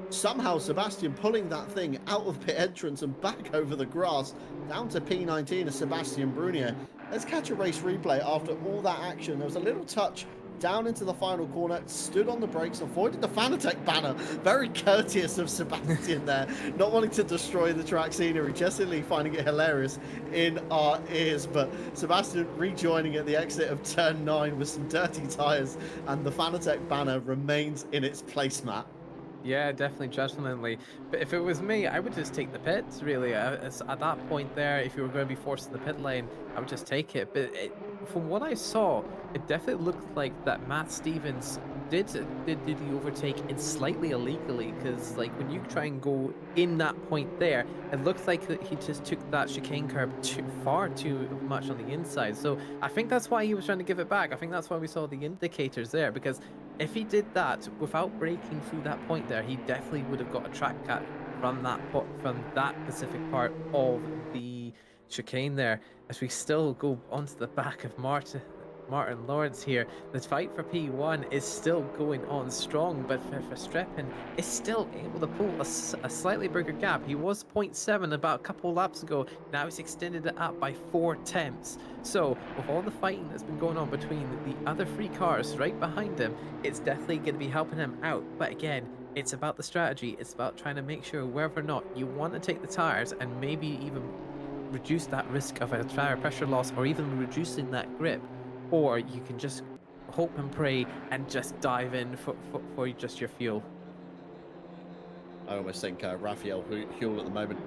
somehow Sebastian pulling that thing out of pit entrance and back over the grass down to P19 as Sebastian Brunier. Let's catch a race replay after all that action. There was a little touch down into the final corner, stood on the brakes, avoided the Fanatec banner. Very courteous of Sebastian there, not wanting to destroy the track scenery, Jessie finding it hilarious in our ears. But Sebastian rejoining at the exit of turn 9 with some dirty tyres, and the Fanatec banner remains in its place, Matt. Yeah, definitely, gentlemanly. But if it was me, I would just take the pits, really. At that point there, if you were going to be forced to the pit lane, I would just take it. But from what I saw, it definitely looked like that Matt Stevens did the overtake in slightly illegally, because like when you try and go in that point there, it looks like that he just took that chicane curb far too much on the inside. So I think that's why he was trying to give it back. I think that's why we saw the indicators there, because if he did that without breaking through that point there, he definitely would have got a track cut from that specific part of the chicane there. As we still go onto the back of Martin Lawrence here, the fight for P1 is still going on strong, but Verstappen is still able to pull a slightly bigger gap. He was 0.7 about a couple laps ago. Now he's extended it up by 4 tenths. So with all the fighting that's been going on between the other 3 cars right behind him, it's definitely going to be helping him out. But again, it's about the strategy. It's about trying to make sure whether or not you want to take the tires and maybe even reduce that risk of a tire pressure loss, or even reducing that grip, or you can just hope and pray and just dive in for just your fuel. I almost think Raphael Huell at the moment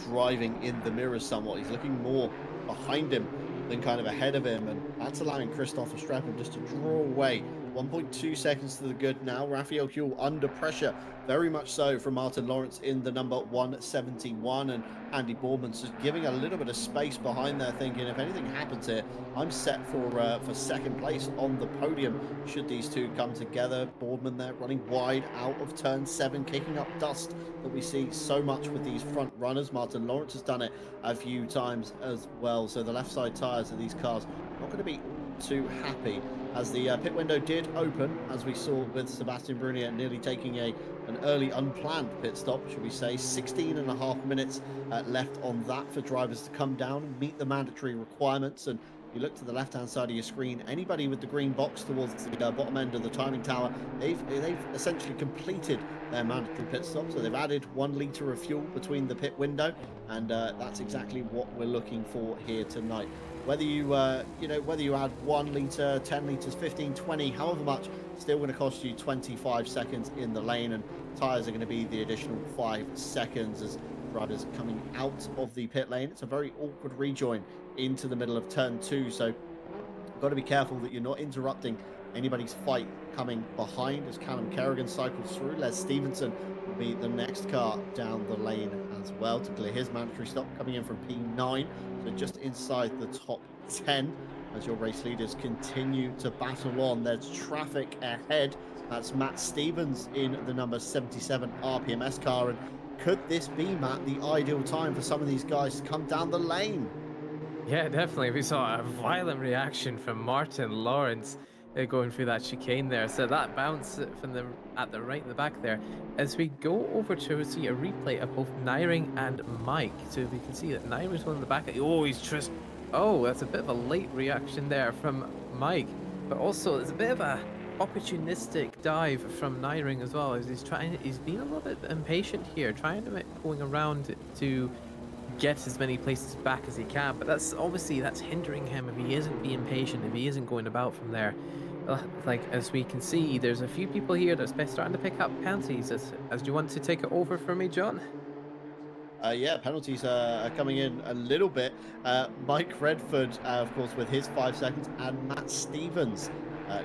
driving in the mirrors somewhat. He's looking more behind him than kind of ahead of him, and that's allowing Christoph Verstappen just to draw away. 1.2 seconds to the good now. Raphael Huell under pressure, very much so, from Martin Lawrence in the number 171, and Andy Boardman's just giving a little bit of space behind there, thinking if anything happens here, I'm set for second place on the podium should these two come together. Boardman there running wide out of turn 7, kicking up dust that we see so much with these front runners. Martin Lawrence has done it a few times as well, so the left side tyres of these cars not going to be too happy, as the pit window did open, as we saw with Sebastian Brunier nearly taking an early unplanned pit stop, should we say. 16.5 minutes left on that for drivers to come down and meet the mandatory requirements. And you look to the left hand side of your screen, anybody with the green box towards the bottom end of the timing tower, they've essentially completed their mandatory pit stop. So they've added 1 litre of fuel between the pit window, and that's exactly what we're looking for here tonight. Whether you whether you add 1 litre, 10 litres, 15, 20, however much, still going to cost you 25 seconds in the lane, and tyres are going to be the additional 5 seconds as drivers coming out of the pit lane. It's a very awkward rejoin into the middle of turn 2, so you've got to be careful that you're not interrupting anybody's fight coming behind as Callum Kerrigan cycles through. Les Stevenson will be the next car down the lane as well to clear his mandatory stop, coming in from P9, so just inside the top 10 as your race leaders continue to battle on. There's traffic ahead. That's Matt Stevens in the number 77 RPMS car, and could this be, Matt, the ideal time for some of these guys to come down the lane? Yeah, definitely. We saw a violent reaction from Martin Lawrence going through that chicane there. So that bounce from at the right in the back there. As we go over to see a replay of both Nyring and Mike, so we can see that Nyring's one in the back. Oh, he's just... Oh, that's a bit of a late reaction there from Mike. But also, there's a bit of a opportunistic dive from Nyring as well, as he's being a little bit impatient here, trying to going around to get as many places back as he can, but that's hindering him if he isn't being patient, if he isn't going about from there. Like, as we can see, there's a few people here that's starting to pick up penalties. As do you want to take it over for me, John? Yeah, penalties are coming in a little bit. Mike Redford, of course, with his 5 seconds, and Matt Stevens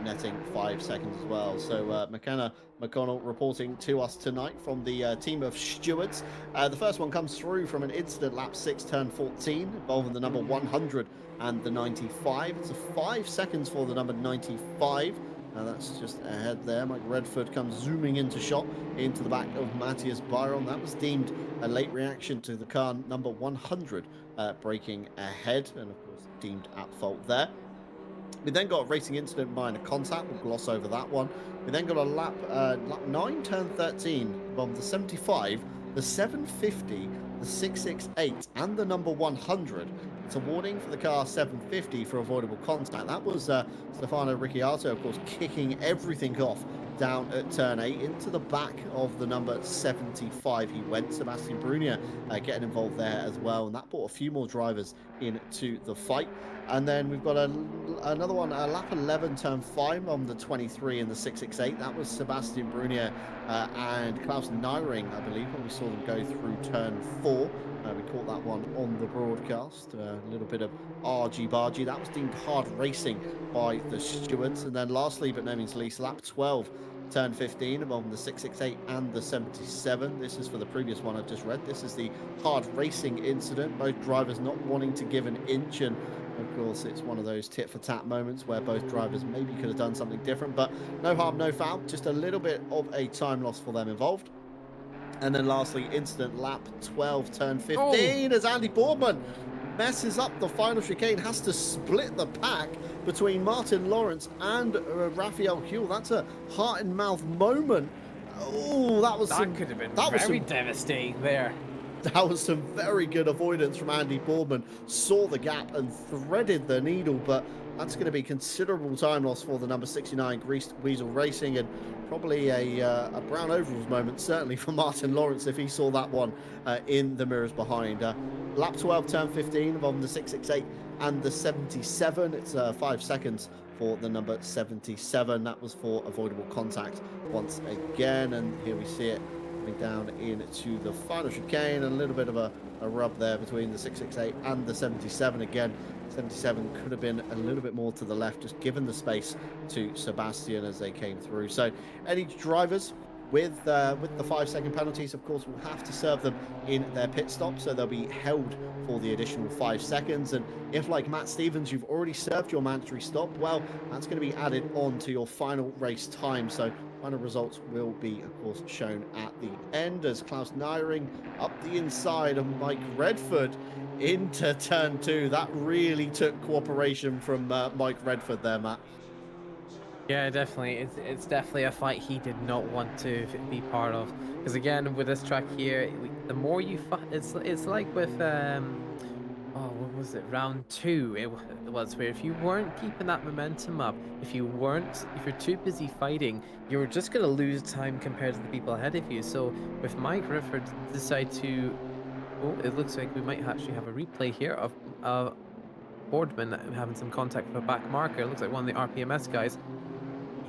netting 5 seconds as well. So McKenna McConnell reporting to us tonight from the team of stewards. The first one comes through from an incident lap 6, turn 14, involving the number 100 and the 95. It's a 5 seconds for the number 95. That's just ahead there. Mike Redford comes zooming into shot into the back of Matthias Byron. That was deemed a late reaction to the car number 100 braking ahead, and of course deemed at fault there. We then got a racing incident minor contact. We'll gloss over that one. We then got a lap 9, turn 13 from the 75, the 750, the 668, and the number 100. It's a warning for the car 750 for avoidable contact. That was Stefano Ricciardo, of course, kicking everything off down at turn 8 into the back of the number 75 he went. Sebastian Brunier getting involved there as well, and that brought a few more drivers into the fight. And then we've got another one, lap 11, turn 5 on the 23 and the 668. That was Sebastian Brunier and Klaus Nyring, I believe, when we saw them go through turn 4. We caught that one on the broadcast. A little bit of argy-bargy. That was deemed hard racing by the stewards. And then lastly, but no means least, lap 12, turn 15, involving the 668 and the 77. This is for the previous one I've just read. This is the hard racing incident. Both drivers not wanting to give an inch, and of course it's one of those tit-for-tat moments where both drivers maybe could have done something different, but no harm, no foul. Just a little bit of a time loss for them involved. And then lastly, incident lap 12, turn 15, as Andy Boardman messes up the final chicane, has to split the pack between Martin Lawrence and Raphael Huell. That's a heart and mouth moment. Oh, that could have been very devastating there. That was some very good avoidance from Andy Boardman. Saw the gap and threaded the needle, but that's going to be considerable time loss for the number 69 Greased Weasel Racing, and probably a brown overalls moment, certainly for Martin Lawrence if he saw that one in the mirrors behind. Lap 12, turn 15, involving the 668 and the 77. It's 5 seconds for the number 77. That was for avoidable contact once again, and here we see it coming down into the final chicane. A little bit of a rub there between the 668 and the 77. Again, 77 could have been a little bit more to the left, just given the space to Sebastian as they came through. So any drivers with the 5-second penalties, of course, will have to serve them in their pit stop, so they'll be held for the additional 5 seconds. And if, like Matt Stevens, you've already served your mandatory stop, well, that's going to be added on to your final race time. So final results will be, of course, shown at the end, as Klaus Nyring up the inside of Mike Redford into turn 2. That really took cooperation from Mike Redford there, Matt. Yeah, definitely. It's definitely a fight he did not want to be part of. Because again, with this track here, the more you fight, it's like with what was it? Round 2. It was where if you weren't keeping that momentum up, if you're too busy fighting, you're just gonna lose time compared to the people ahead of you. So with Mike Redford decide to, it looks like we might actually have a replay here of Boardman having some contact with a back marker. It looks like one of the RPMS guys.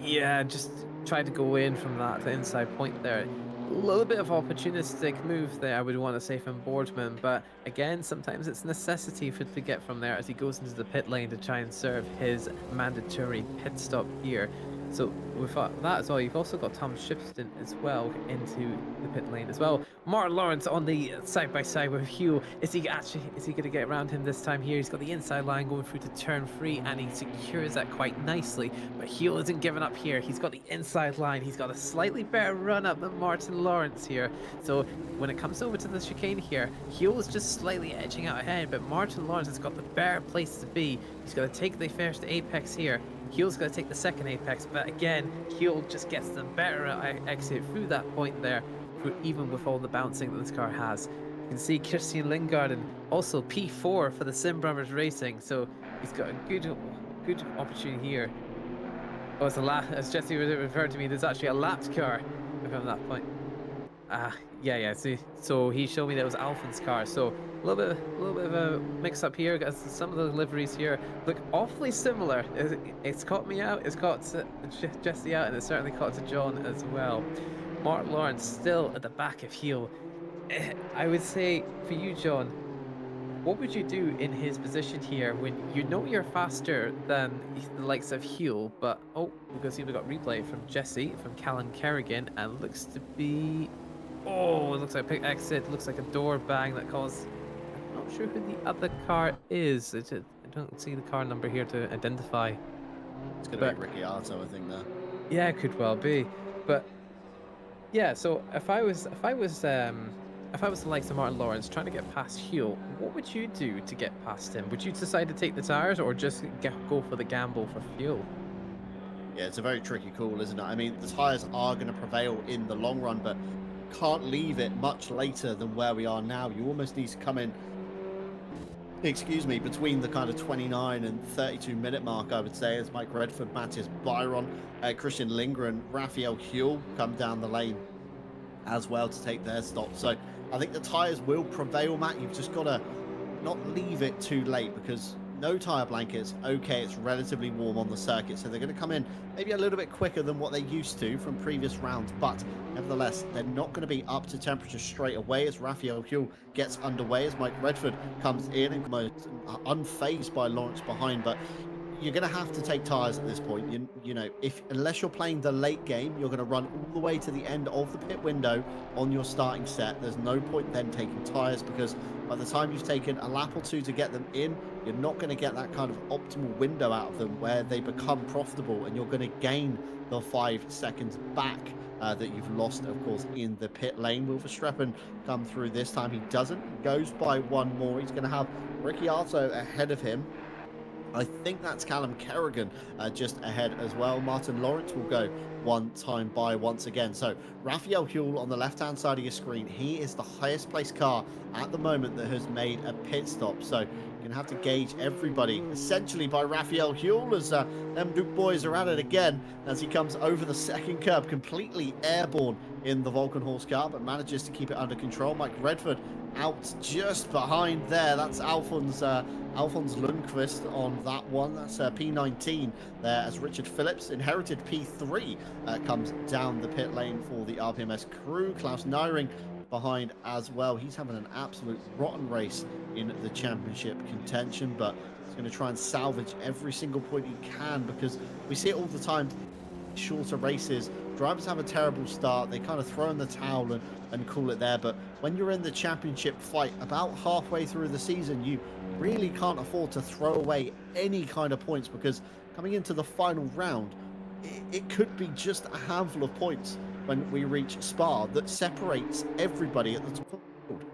Yeah, just tried to go in from that inside point there. A little bit of opportunistic move there, I would want to say, from Boardman, but again, sometimes it's necessity to get from there as he goes into the pit lane to try and serve his mandatory pit stop here. So with that as well, you've also got Tom Shipston as well into the pit lane as well. Martin Lawrence on the side-by-side with Huell. Is he going to get around him this time here? He's got the inside line going through to turn 3, and he secures that quite nicely. But Huell isn't giving up here. He's got the inside line. He's got a slightly better run up than Martin Lawrence here. So when it comes over to the chicane here, Huell is just slightly edging out ahead, but Martin Lawrence has got the better place to be. He's got to take the first apex here. Huell's going to take the second apex, but again, Huell just gets the better exit through that point there, even with all the bouncing that this car has. You can see Christian Lingard and also P4 for the Sim Brothers Racing, so he's got a good opportunity here. Oh, it's a lap, as Jesse referred to me, there's actually a lapped car from that point. Yeah, see, so he showed me that it was Alpha's car, so a little bit of a mix up here, because some of the liveries here look awfully similar. It's caught me out, it's caught Jesse out, and it's certainly caught to John as well. Mark Lawrence still at the back of Huell. I would say for you, John, what would you do in his position here when you know you're faster than the likes of Huel, but oh, we can see we got replay from Jesse from Callan Kerrigan, and looks to be oh, it looks like a big exit, looks like a door bang that caused. I'm not sure who the other car is. I don't see the car number here to identify, It's going to be but Ricky Arto, I think, there. yeah, it could well be. But yeah, so if I was the likes of Martin Lawrence trying to get past Huel, what would you do to get past him? Would you decide to take the tires or just go for the gamble for fuel? Yeah, it's a very tricky call, isn't it? I mean, the tyres are going to prevail in the long run, but can't leave it much later than where we are now. You almost need to come in, excuse me, between the kind of 29 and 32-minute mark, I would say, as Mike Redford, Matthias Byron, Christian Lindgren, Raphael Huel come down the lane as well to take their stop. So I think the tyres will prevail, Matt. You've just got to not leave it too late, because no tyre blankets. Okay, it's relatively warm on the circuit, so they're going to come in maybe a little bit quicker than what they used to from previous rounds, but nevertheless, they're not going to be up to temperature straight away as Raphael Huel gets underway, as Mike Redford comes in and most unfazed by Lawrence behind. But you're going to have to take tyres at this point. You know, if unless you're playing the late game, you're going to run all the way to the end of the pit window on your starting set. There's no point then taking tyres, because by the time you've taken a lap or two to get them in, you're not going to get that kind of optimal window out of them where they become profitable, and you're going to gain the 5 seconds back that you've lost, of course, in the pit lane. Will Verstappen come through this time? He doesn't. He goes by one more. He's going to have Ricky Arto ahead of him. I think that's Callum Kerrigan just ahead as well. Martin Lawrence will go one time by once again. So Raphael Huel on the left-hand side of your screen, he is the highest placed car at the moment that has made a pit stop. So you're going to have to gauge everybody essentially by Raphael Huel, as them Duke boys are at it again as he comes over the second curb, completely airborne in the Vulcan horse car, but manages to keep it under control. Mike Redford out just behind there. That's Alphonse Lundqvist on that one. That's P19 there, as Richard Phillips, inherited P3, comes down the pit lane for the RPMS crew. Klaus Nyring behind as well. He's having an absolute rotten race in the championship contention, but he's going to try and salvage every single point he can, because we see it all the time. Shorter races, drivers have a terrible start, they kind of throw in the towel and call it there. But when you're in the championship fight about halfway through the season, you really can't afford to throw away any kind of points, because coming into the final round, it could be just a handful of points when we reach Spa that separates everybody at the top of the field.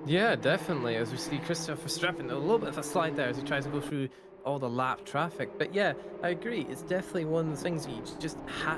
Yeah, definitely. As we see Christopher Verstappen, a little bit of a slide there as he tries to go through all the lap traffic. But yeah, I agree. It's definitely one of the things that you just have